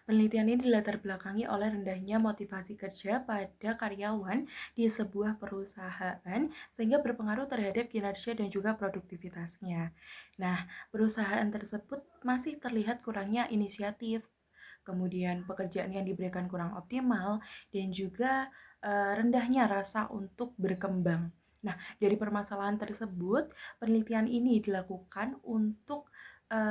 Penelitian ini dilatar belakangi oleh rendahnya motivasi kerja pada karyawan di sebuah perusahaan sehingga berpengaruh terhadap kinerja dan juga produktivitasnya. Nah, perusahaan tersebut masih terlihat kurangnya inisiatif, kemudian pekerjaan yang diberikan kurang optimal, dan juga rendahnya rasa untuk berkembang. Nah, dari permasalahan tersebut, penelitian ini dilakukan untuk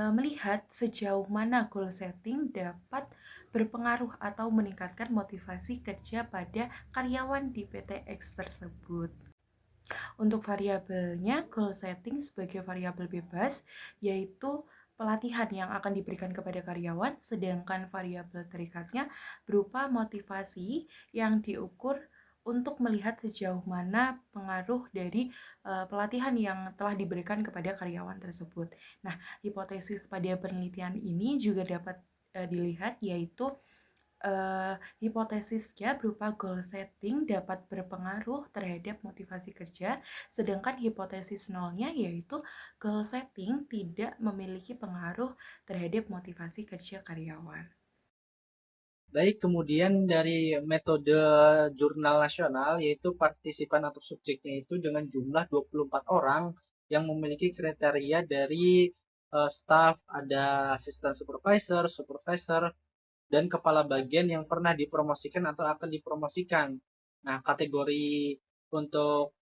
melihat sejauh mana goal setting dapat berpengaruh atau meningkatkan motivasi kerja pada karyawan di PT X tersebut. Untuk variabelnya, goal setting sebagai variabel bebas, yaitu pelatihan yang akan diberikan kepada karyawan, sedangkan variabel terikatnya berupa motivasi yang diukur untuk melihat sejauh mana pengaruh dari pelatihan yang telah diberikan kepada karyawan tersebut. Nah, hipotesis pada penelitian ini juga dapat dilihat, yaitu hipotesisnya berupa goal setting dapat berpengaruh terhadap motivasi kerja, sedangkan hipotesis nolnya yaitu goal setting tidak memiliki pengaruh terhadap motivasi kerja karyawan. Baik, kemudian dari metode jurnal nasional, yaitu partisipan atau subjeknya itu dengan jumlah 24 orang yang memiliki kriteria dari staff, ada asisten supervisor, supervisor, dan kepala bagian yang pernah dipromosikan atau akan dipromosikan. Nah, kategori untuk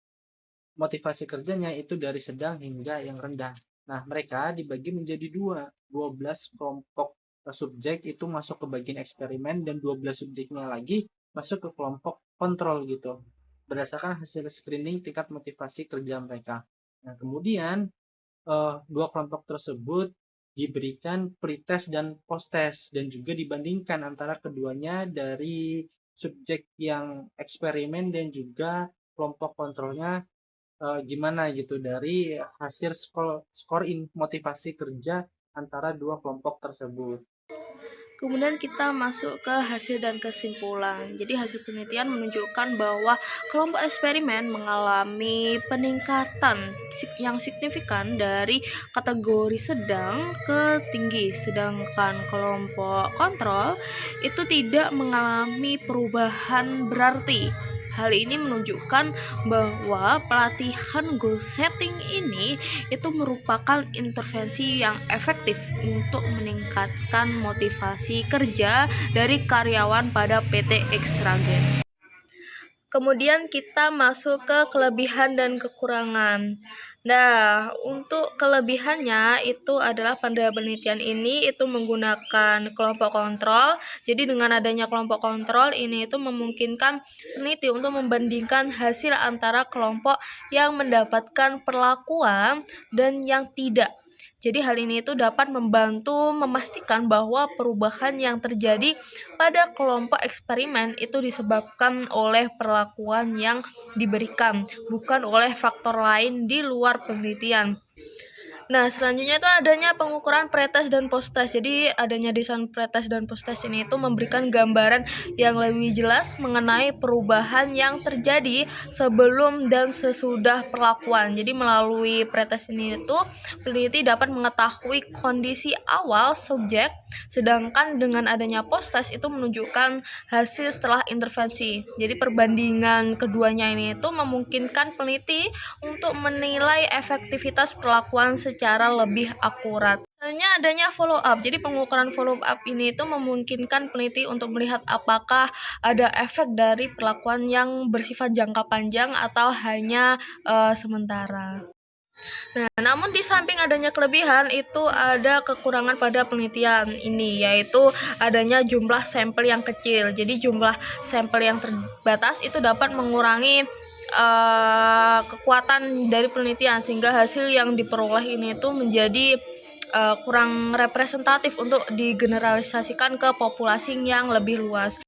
motivasi kerjanya itu dari sedang hingga yang rendah. Nah, mereka dibagi menjadi 12 kelompok subjek itu masuk ke bagian eksperimen dan 12 subjeknya lagi masuk ke kelompok kontrol gitu. Berdasarkan hasil screening tingkat motivasi kerja mereka. Nah, kemudian dua kelompok tersebut diberikan pretest dan posttest dan juga dibandingkan antara keduanya dari subjek yang eksperimen dan juga kelompok kontrolnya gimana gitu dari hasil scoring motivasi kerja antara dua kelompok tersebut. Kemudian kita masuk ke hasil dan kesimpulan. Jadi hasil penelitian menunjukkan bahwa kelompok eksperimen mengalami peningkatan yang signifikan dari kategori sedang ke tinggi, sedangkan kelompok kontrol itu tidak mengalami perubahan berarti. Hal ini menunjukkan bahwa pelatihan goal setting ini itu merupakan intervensi yang efektif untuk meningkatkan motivasi kerja dari karyawan pada PT Xragen. Kemudian kita masuk ke kelebihan dan kekurangan. Nah, untuk kelebihannya itu adalah pada penelitian ini itu menggunakan kelompok kontrol. Jadi dengan adanya kelompok kontrol ini itu memungkinkan peneliti untuk membandingkan hasil antara kelompok yang mendapatkan perlakuan dan yang tidak. Jadi hal ini itu dapat membantu memastikan bahwa perubahan yang terjadi pada kelompok eksperimen itu disebabkan oleh perlakuan yang diberikan, bukan oleh faktor lain di luar penelitian. Nah, selanjutnya itu adanya pengukuran pretest dan posttest. Jadi, adanya desain pretest dan posttest ini itu memberikan gambaran yang lebih jelas mengenai perubahan yang terjadi sebelum dan sesudah perlakuan. Jadi, melalui pretest ini itu peneliti dapat mengetahui kondisi awal subjek, sedangkan dengan adanya posttest itu menunjukkan hasil setelah intervensi. Jadi, perbandingan keduanya ini itu memungkinkan peneliti untuk menilai efektivitas perlakuan secara lebih akurat. Selanjutnya adanya follow up. Jadi pengukuran follow up ini itu memungkinkan peneliti untuk melihat apakah ada efek dari perlakuan yang bersifat jangka panjang atau hanya sementara. Nah, namun di samping adanya kelebihan itu ada kekurangan pada penelitian ini, yaitu adanya jumlah sampel yang kecil. Jadi jumlah sampel yang terbatas itu dapat mengurangi kekuatan dari penelitian sehingga hasil yang diperoleh ini itu menjadi kurang representatif untuk digeneralisasikan ke populasi yang lebih luas.